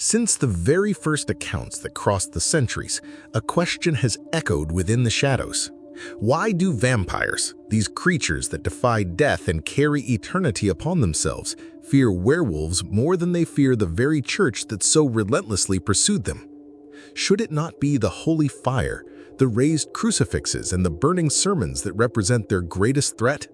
Since the very first accounts that crossed the centuries, a question has echoed within the shadows. Why do vampires, these creatures that defy death and carry eternity upon themselves, fear werewolves more than they fear the very church that so relentlessly pursued them? Should it not be the holy fire, the raised crucifixes, and the burning sermons that represent their greatest threat?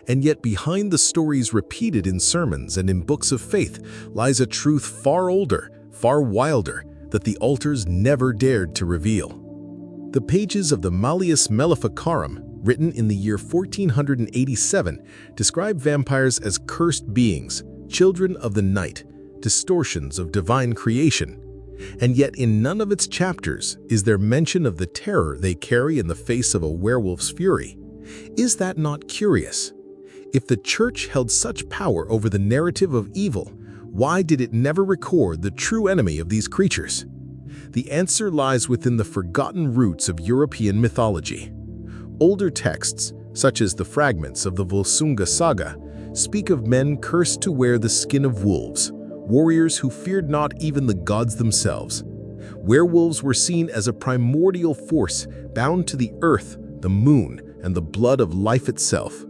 And yet behind the stories repeated in sermons and in books of faith lies a truth far older, far wilder, that the altars never dared to reveal. The pages of the Malleus Maleficarum, written in the year 1487, describe vampires as cursed beings, children of the night, distortions of divine creation. And yet in none of its chapters is there mention of the terror they carry in the face of a werewolf's fury. Is that not curious? If the church held such power over the narrative of evil, why did it never record the true enemy of these creatures? The answer lies within the forgotten roots of European mythology. Older texts, such as the fragments of the Volsunga saga, speak of men cursed to wear the skin of wolves, warriors who feared not even the gods themselves. Werewolves were seen as a primordial force bound to the earth, the moon, and the blood of life itself.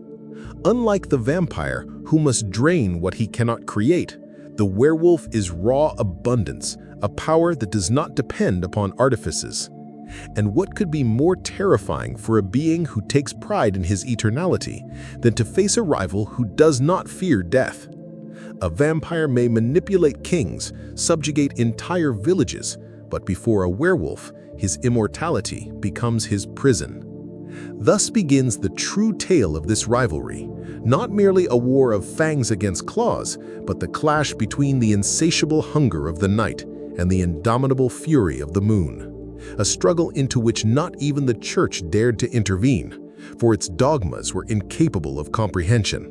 Unlike the vampire, who must drain what he cannot create, the werewolf is raw abundance, a power that does not depend upon artifices. And what could be more terrifying for a being who takes pride in his eternality than to face a rival who does not fear death? A vampire may manipulate kings, subjugate entire villages, but before a werewolf, his immortality becomes his prison. Thus begins the true tale of this rivalry, not merely a war of fangs against claws, but the clash between the insatiable hunger of the night and the indomitable fury of the moon, a struggle into which not even the church dared to intervene, for its dogmas were incapable of comprehension.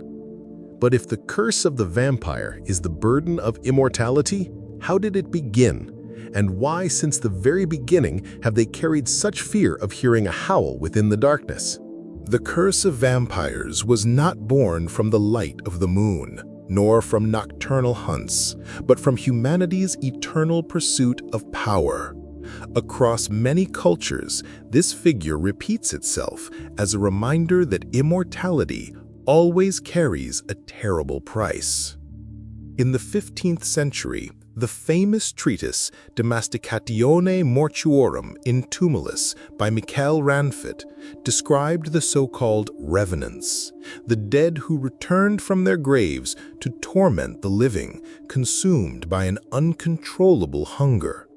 But if the curse of the vampire is the burden of immortality, how did it begin? And why, since the very beginning, have they carried such fear of hearing a howl within the darkness? The curse of vampires was not born from the light of the moon, nor from nocturnal hunts, but from humanity's eternal pursuit of power. Across many cultures, this figure repeats itself as a reminder that immortality always carries a terrible price. In the 15th century, the famous treatise De Masticatione Mortuorum in Tumulus by Michael Ranfit described the so-called revenants, the dead who returned from their graves to torment the living, consumed by an uncontrollable hunger.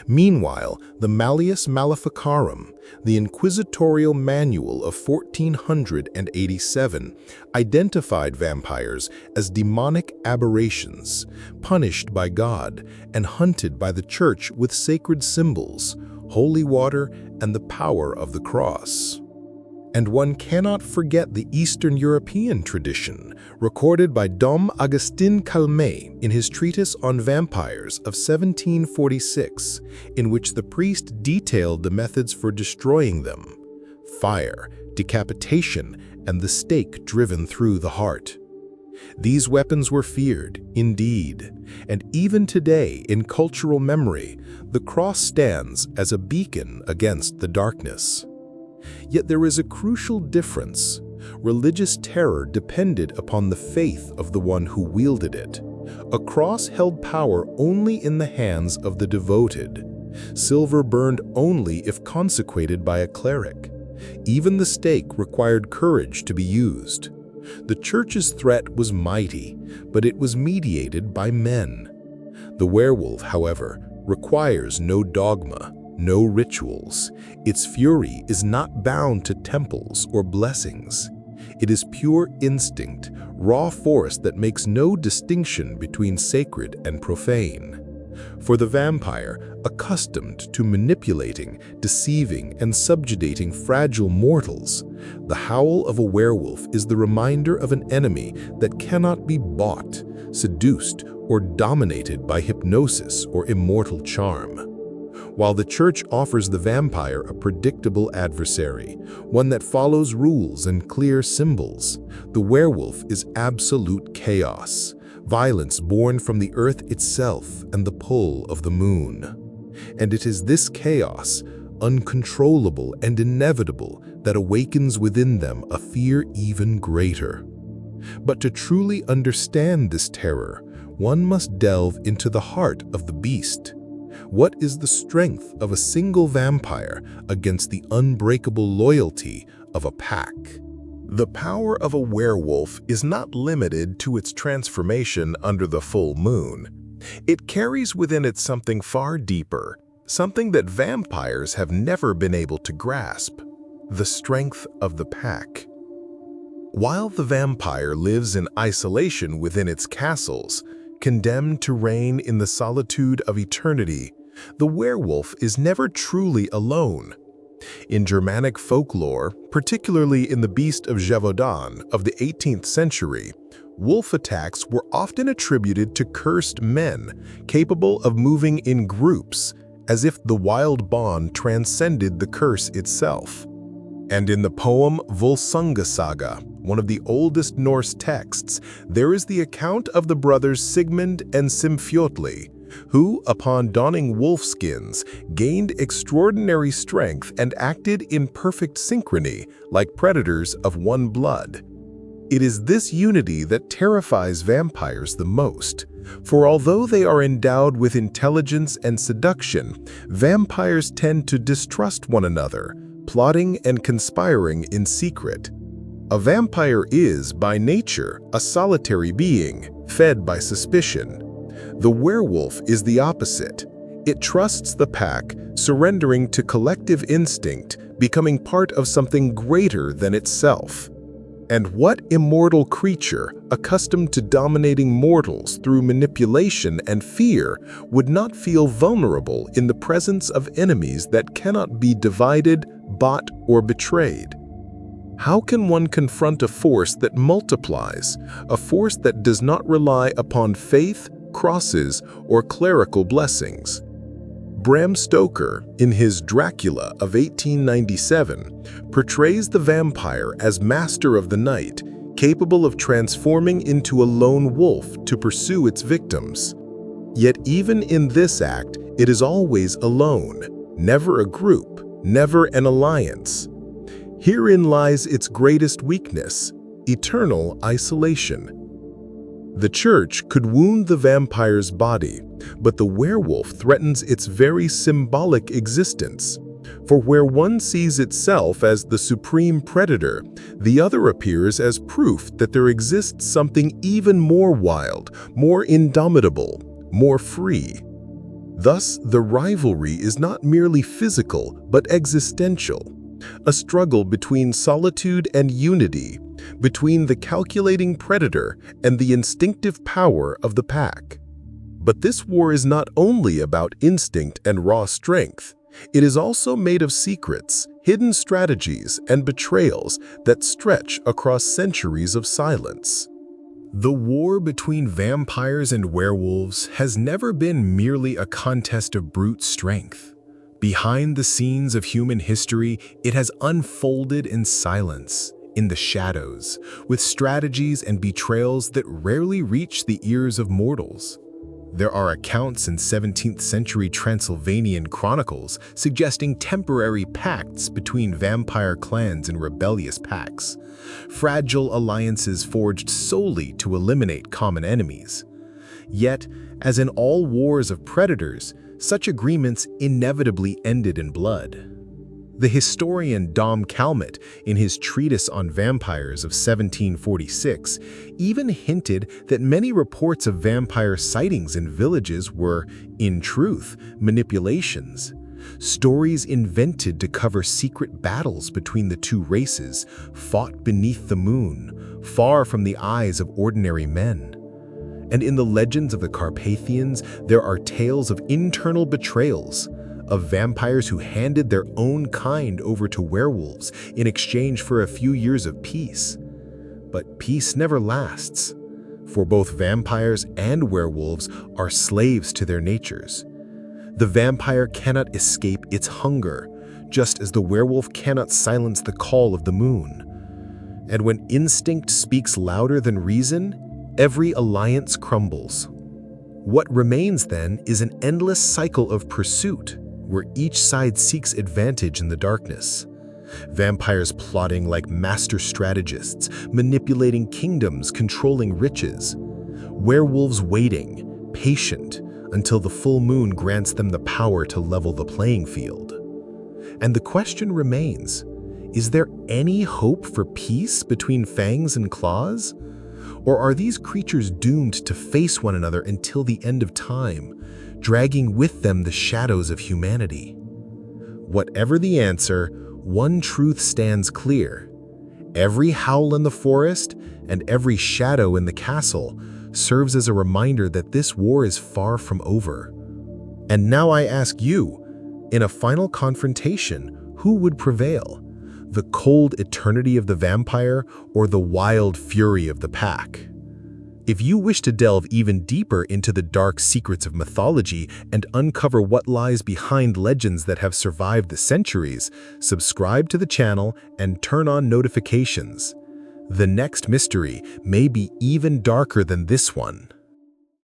Meanwhile, the Malleus Maleficarum, the inquisitorial manual of 1487, identified vampires as demonic aberrations, punished by God and hunted by the church with sacred symbols, holy water, and the power of the cross. And one cannot forget the Eastern European tradition, recorded by Dom Augustin Calmet in his treatise on vampires of 1746, in which the priest detailed the methods for destroying them: fire, decapitation, and the stake driven through the heart. These weapons were feared, indeed, and even today in cultural memory, the cross stands as a beacon against the darkness. Yet there is a crucial difference. Religious terror depended upon the faith of the one who wielded it. A cross held power only in the hands of the devoted. Silver burned only if consecrated by a cleric. Even the stake required courage to be used. The church's threat was mighty, but it was mediated by men. The werewolf, however, requires no dogma, no rituals. Its fury is not bound to temples or blessings. It is pure instinct, raw force that makes no distinction between sacred and profane. For the vampire, accustomed to manipulating, deceiving, and subjugating fragile mortals, the howl of a werewolf is the reminder of an enemy that cannot be bought, seduced, or dominated by hypnosis or immortal charm. While the church offers the vampire a predictable adversary, one that follows rules and clear symbols, the werewolf is absolute chaos, violence born from the earth itself and the pull of the moon. And it is this chaos, uncontrollable and inevitable, that awakens within them a fear even greater. But to truly understand this terror, one must delve into the heart of the beast. What is the strength of a single vampire against the unbreakable loyalty of a pack? The power of a werewolf is not limited to its transformation under the full moon. It carries within it something far deeper, something that vampires have never been able to grasp: the strength of the pack. While the vampire lives in isolation within its castles, condemned to reign in the solitude of eternity, the werewolf is never truly alone. In Germanic folklore, particularly in the Beast of Gévaudan of the 18th century, wolf attacks were often attributed to cursed men capable of moving in groups, as if the wild bond transcended the curse itself. And in the poem Volsunga Saga, one of the oldest Norse texts, there is the account of the brothers Sigmund and Simfjotli, who, upon donning wolfskins, gained extraordinary strength and acted in perfect synchrony, like predators of one blood. It is this unity that terrifies vampires the most, for although they are endowed with intelligence and seduction, vampires tend to distrust one another, plotting and conspiring in secret. A vampire is, by nature, a solitary being, fed by suspicion. The werewolf is the opposite. It trusts the pack, surrendering to collective instinct, becoming part of something greater than itself. And what immortal creature, accustomed to dominating mortals through manipulation and fear, would not feel vulnerable in the presence of enemies that cannot be divided, bought, or betrayed? How can one confront a force that multiplies, a force that does not rely upon faith, crosses, or clerical blessings? Bram Stoker, in his Dracula of 1897, portrays the vampire as master of the night, capable of transforming into a lone wolf to pursue its victims. Yet even in this act, it is always alone, never a group, never an alliance. Herein lies its greatest weakness: eternal isolation. The Church could wound the vampire's body, but the werewolf threatens its very symbolic existence. For where one sees itself as the supreme predator, the other appears as proof that there exists something even more wild, more indomitable, more free. Thus, the rivalry is not merely physical, but existential. A struggle between solitude and unity, between the calculating predator and the instinctive power of the pack. But this war is not only about instinct and raw strength. It is also made of secrets, hidden strategies, and betrayals that stretch across centuries of silence. The war between vampires and werewolves has never been merely a contest of brute strength. Behind the scenes of human history, it has unfolded in silence, in the shadows, with strategies and betrayals that rarely reach the ears of mortals. There are accounts in 17th century Transylvanian chronicles suggesting temporary pacts between vampire clans and rebellious packs, fragile alliances forged solely to eliminate common enemies. Yet, as in all wars of predators, such agreements inevitably ended in blood. The historian Dom Calmet, in his treatise on vampires of 1746, even hinted that many reports of vampire sightings in villages were, in truth, manipulations. Stories invented to cover secret battles between the two races, fought beneath the moon, far from the eyes of ordinary men. And in the legends of the Carpathians, there are tales of internal betrayals, of vampires who handed their own kind over to werewolves in exchange for a few years of peace. But peace never lasts, for both vampires and werewolves are slaves to their natures. The vampire cannot escape its hunger, just as the werewolf cannot silence the call of the moon. And when instinct speaks louder than reason, Every alliance crumbles. What remains then is an endless cycle of pursuit, where each side seeks advantage in the darkness. Vampires plotting like master strategists, manipulating kingdoms, controlling riches. Werewolves waiting, patient, until the full moon grants them the power to level the playing field. And the question remains, is there any hope for peace between fangs and claws? Or are these creatures doomed to face one another until the end of time, dragging with them the shadows of humanity? Whatever the answer, one truth stands clear. Every howl in the forest and every shadow in the castle serves as a reminder that this war is far from over. And now I ask you, in a final confrontation, who would prevail? The cold eternity of the vampire or the wild fury of the pack? If you wish to delve even deeper into the dark secrets of mythology and uncover what lies behind legends that have survived the centuries, subscribe to the channel and turn on notifications. The next mystery may be even darker than this one.